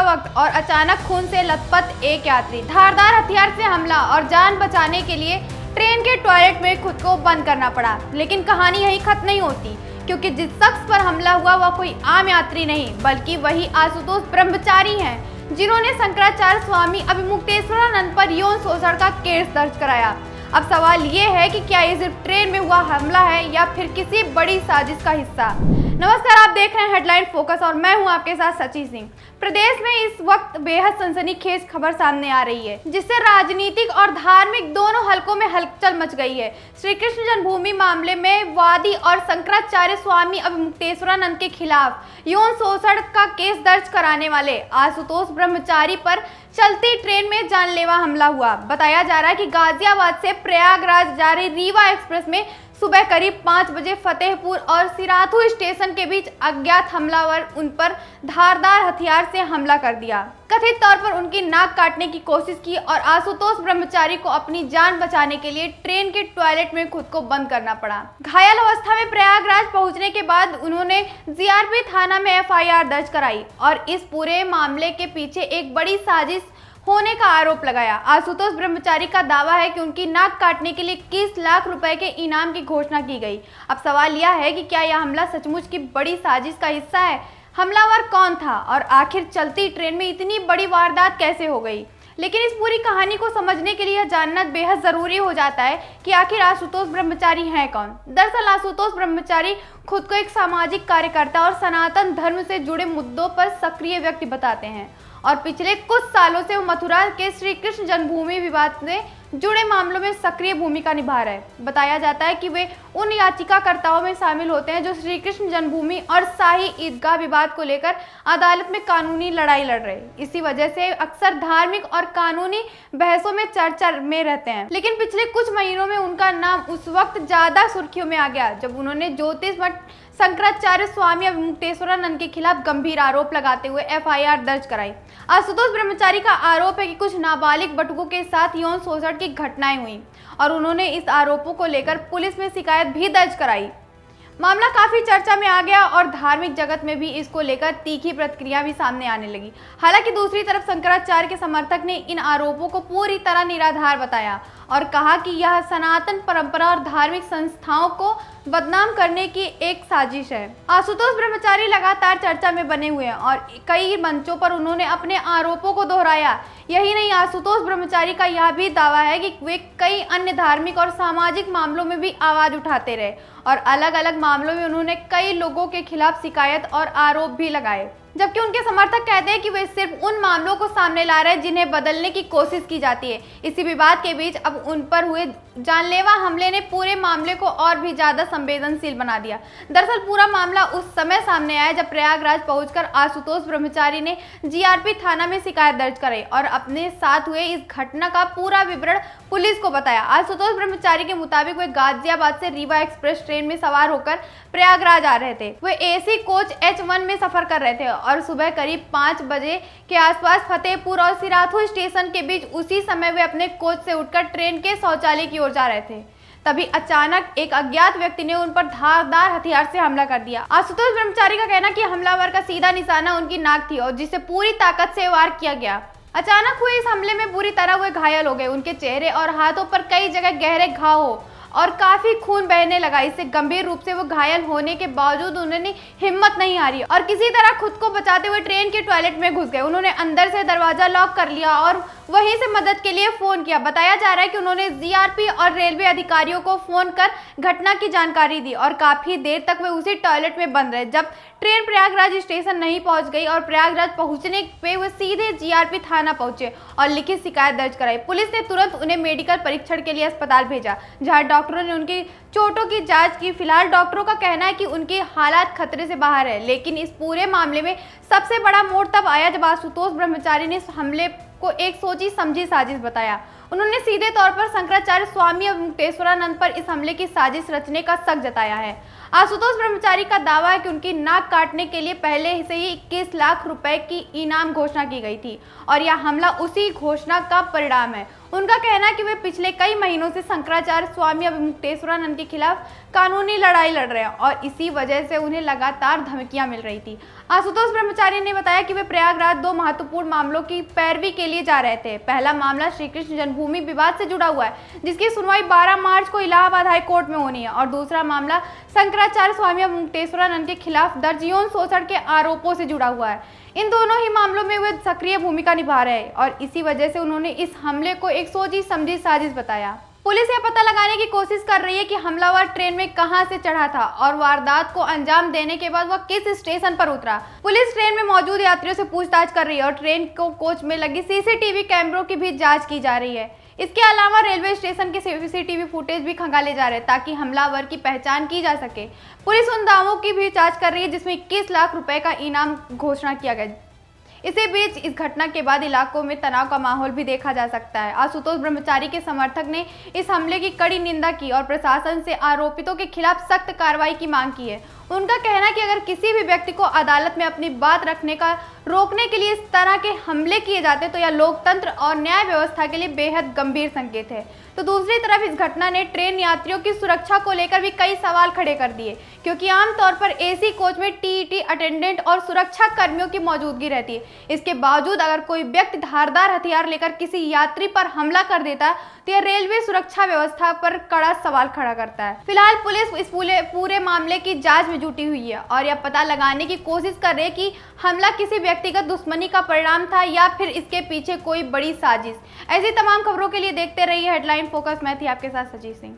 वक्त और अचानक खून से लथपथ एक यात्री, धारदार हथियार से हमला और जान बचाने के लिए ट्रेन के टॉयलेट में खुद को बंद करना पड़ा। लेकिन कहानी यहीं खत्म नहीं होती, क्योंकि जिस शख्स पर हमला हुआ वह कोई आम यात्री नहीं बल्कि वही आशुतोष ब्रह्मचारी हैं, जिन्होंने शंकराचार्य स्वामी अभिमुक्तेश्वरानंद पर यौन शोषण का केस दर्ज कराया। अब सवाल ये है कि क्या ये सिर्फ ट्रेन में हुआ हमला है या फिर किसी बड़ी साजिश का हिस्सा। नमस्कार, आप देख रहे हैं हेडलाइन फोकस और मैं हूं आपके साथ सची सिंह। प्रदेश में इस वक्त बेहद सनसनीखेज खबर सामने आ रही है, जिससे राजनीतिक और धार्मिक दोनों हलकों में हलचल मच गई है। श्री कृष्ण जन्मभूमि मामले में वादी और शंकराचार्य स्वामी अभिमुक्तेश्वरानंद के खिलाफ यौन शोषण का केस दर्ज कराने वाले आशुतोष ब्रह्मचारी पर चलती ट्रेन में जानलेवा हमला हुआ। बताया जा रहा है कि गाजियाबाद से प्रयागराज जा रही रीवा एक्सप्रेस में सुबह करीब 5 बजे फतेहपुर और सिराथू स्टेशन के बीच अज्ञात हमलावर उन पर धारदार हथियार से हमला कर दिया। कथित तौर पर उनकी नाक काटने की कोशिश की और आशुतोष ब्रह्मचारी को अपनी जान बचाने के लिए ट्रेन के टॉयलेट में खुद को बंद करना पड़ा। घायल अवस्था में प्रयागराज पहुंचने के बाद उन्होंने जीआरपी थाना में एफआईआर दर्ज कराई और इस पूरे मामले के पीछे एक बड़ी साजिश होने का आरोप लगाया। आशुतोष ब्रह्मचारी का दावा है कि उनकी नाक काटने के लिए 21 लाख रुपए के इनाम की घोषणा की गई। अब सवाल यह है कि क्या यह हमला सचमुच की बड़ी साजिश का हिस्सा है? हमलावर कौन था और आखिर चलती ट्रेन में इतनी बड़ी वारदात कैसे हो गई? लेकिन इस पूरी कहानी को समझने के लिए यह जानना बेहद जरूरी हो जाता है कि आखिर आशुतोष ब्रह्मचारी हैं कौन। दरअसल आशुतोष ब्रह्मचारी खुद को एक सामाजिक कार्यकर्ता और सनातन धर्म से जुड़े मुद्दों पर सक्रिय व्यक्ति बताते हैं और पिछले कुछ सालों से वो मथुरा के श्री कृष्ण जन्मभूमि विवाद से जुड़े मामलों में सक्रिय भूमिका निभा रहे हैं। बताया जाता है कि वे उन याचिकाकर्ताओं में शामिल होते हैं जो श्री कृष्ण जन्मभूमि और शाही ईदगाह विवाद को लेकर अदालत में कानूनी लड़ाई लड़ रहे। इसी वजह से अक्सर धार्मिक और कानूनी बहसों में चर्चा में रहते हैं। लेकिन पिछले कुछ महीनों में उनका नाम उस वक्त ज्यादा सुर्खियों में आ गया जब उन्होंने ज्योतिष मठ शंकराचार्य स्वामी अभिमुक्तेश्वरानंद के खिलाफ गंभीर आरोप लगाते हुए एफआईआर दर्ज कराई। आशुतोष ब्रह्मचारी का आरोप है कि कुछ नाबालिग बटुकों के साथ यौन शोषण की घटनाएं हुई और उन्होंने इस आरोपों को लेकर पुलिस में शिकायत भी दर्ज कराई। मामला काफी चर्चा में आ गया और धार्मिक जगत में भी इसको लेकर तीखी प्रतिक्रिया भी सामने आने लगी। हालांकि दूसरी तरफ शंकराचार्य के समर्थक ने इन आरोपों को पूरी तरह निराधार बताया और कहा कि यह सनातन परंपरा और धार्मिक संस्थाओं को बदनाम करने की एक साजिश है। आशुतोष ब्रह्मचारी लगातार चर्चा में बने हुए हैं और कई मंचों पर उन्होंने अपने आरोपों को दोहराया। यही नहीं, आशुतोष ब्रह्मचारी का यह भी दावा है कि वे कई अन्य धार्मिक और सामाजिक मामलों में भी आवाज उठाते रहे और अलग अलग मामलों में उन्होंने कई लोगों के खिलाफ शिकायत और आरोप भी लगाए। जबकि उनके समर्थक कहते हैं कि वे सिर्फ उन मामलों को सामने ला रहे हैं जिन्हें बदलने की कोशिश की जाती है। इसी विवाद के बीच अब उन पर हुए जानलेवा हमले ने पूरे मामले को और भी ज्यादा संवेदनशील बना दिया। दरअसल पूरा मामला उस समय सामने आया जब प्रयागराज पहुंचकर आशुतोष ब्रह्मचारी ने जीआरपी थाना में शिकायत दर्ज कराई और अपने साथ हुए इस घटना का पूरा विवरण पुलिस को बताया। आशुतोष ब्रह्मचारी के मुताबिक वे गाजियाबाद से रीवा एक्सप्रेस ट्रेन में सवार होकर प्रयागराज आ रहे थे। वे एसी कोच H1 में सफर कर रहे थे और सुबह करीब 5 बजे के आसपास फतेहपुर और सिराथू स्टेशन के बीच उसी समय वे अपने कोच से उठकर ट्रेन के शौचालय की ओर जा रहे थे। तभी अचानक एक अज्ञात व्यक्ति ने उन पर धारदार हथियार से हमला कर दिया। आशुतोष ब्रह्मचारी का कहना कि हमलावर का सीधा निशाना उनकी नाक थी और जिसे पूरी ताकत से वार किया गया। अचानक हुए इस हमले में बुरी तरह वे घायल हो गए। उनके चेहरे और हाथों पर कई जगह गहरे घाव हो और काफी खून बहने लगा। इससे गंभीर रूप से वो घायल होने के बावजूद उन्होंने हिम्मत नहीं हारी और किसी तरह खुद को बचाते हुए ट्रेन के टॉयलेट में घुस गए। उन्होंने अंदर से दरवाजा लॉक कर लिया और वहीं से मदद के लिए फोन किया। बताया जा रहा है कि उन्होंने जीआरपी और रेलवे अधिकारियों को फोन कर घटना की जानकारी दी और काफी देर तक वे उसी टॉयलेट में बंद रहे। जब ट्रेन प्रयागराज स्टेशन नहीं पहुंच गई और प्रयागराज पहुंचने पे वे सीधे जीआरपी थाना पहुंचे और लिखित शिकायत दर्ज कराई। पुलिस ने तुरंत उन्हें मेडिकल परीक्षण के लिए अस्पताल भेजा, जहां डॉक्टरों ने उनकी चोटों की जांच की। फिलहाल डॉक्टरों का कहना है कि उनकी हालात खतरे से बाहर है। लेकिन इस पूरे मामले में सबसे बड़ा मोड़ तब आया जब आशुतोष ब्रह्मचारी ने इस हमले को एक सोची समझी साजिश बताया। उन्होंने सीधे तौर पर शंकराचार्य स्वामी अभिमुक्तेश्वरानंद पर इस हमले की साजिश रचने का शक जताया है। आशुतोष ब्रह्मचारी का दावा है कि उनकी नाक काटने के लिए पहले से ही 21 लाख रुपए की इनाम घोषणा की गई थी और यह हमला उसी घोषणा का परिणाम है। उनका कहना है कि वे पिछले कई महीनों से शंकराचार्य स्वामी अवमुक्तेश्वरानंद के खिलाफ कानूनी लड़ाई लड़ रहे हैं और इसी वजह से उन्हें लगातार धमकियां मिल रही थी। आशुतोष ब्रह्मचारी ने बताया कि वे प्रयागराज 2 महत्वपूर्ण मामलों की पैरवी के लिए जा रहे थे। पहला मामला श्री कृष्ण जन्मभूमि विवाद से जुड़ा हुआ है, जिसकी सुनवाई 12 मार्च को इलाहाबाद हाई कोर्ट में होनी है, और दूसरा मामला शंकराचार्य स्वामी अवमुक्तेश्वरानंद के खिलाफ दर्ज यौन शोषण के आरोपों से जुड़ा हुआ है। इन दोनों ही मामलों में वे सक्रिय भूमिका निभा रहे हैं और इसी वजह से उन्होंने इस हमले को एक सोची समझी साजिश बताया। पुलिस यह पता लगाने की कोशिश कर रही है कि हमलावर ट्रेन में कहां से चढ़ा था और वारदात को अंजाम देने के बाद वह किस स्टेशन पर उतरा। पुलिस ट्रेन में मौजूद यात्रियों से पूछताछ कर रही है और ट्रेन को कोच में लगी सीसीटीवी कैमरों की भी जांच की जा रही है। इसके अलावा रेलवे स्टेशन के सीसीटीवी फुटेज भी खंगाले जा रहे हैं ताकि हमलावर की पहचान की जा सके। पुलिस उन दावों की भी जांच कर रही है जिसमें 21 लाख रुपए का इनाम घोषणा किया गया। इसी बीच इस घटना के बाद इलाकों में तनाव का माहौल भी देखा जा सकता है। आशुतोष ब्रह्मचारी के समर्थक ने इस हमले की कड़ी निंदा की और प्रशासन से आरोपितों के खिलाफ सख्त कार्रवाई की मांग की है। उनका कहना है कि अगर किसी भी व्यक्ति को अदालत में अपनी बात रखने का रोकने के लिए इस तरह के हमले किए जाते तो यह लोकतंत्र और न्याय व्यवस्था के लिए बेहद गंभीर संकेत है। तो दूसरी तरफ इस घटना ने ट्रेन यात्रियों की सुरक्षा को लेकर भी कई सवाल खड़े कर दिए, क्योंकि आमतौर पर एसी कोच में टीईटी अटेंडेंट और सुरक्षा कर्मियों की मौजूदगी रहती है। इसके बावजूद अगर कोई व्यक्ति धारदार हथियार लेकर किसी यात्री पर हमला कर देता तो यह रेलवे सुरक्षा व्यवस्था पर कड़ा सवाल खड़ा करता है। फिलहाल पुलिस इस पूरे मामले की जांच में जुटी हुई है और यह पता लगाने की कोशिश कर रही है कि हमला किसी व्यक्तिगत दुश्मनी का परिणाम था या फिर इसके पीछे कोई बड़ी साजिश। ऐसी तमाम खबरों के लिए देखते रहिए हेडलाइन फोकस। मैं थी आपके साथ सजी सिंह।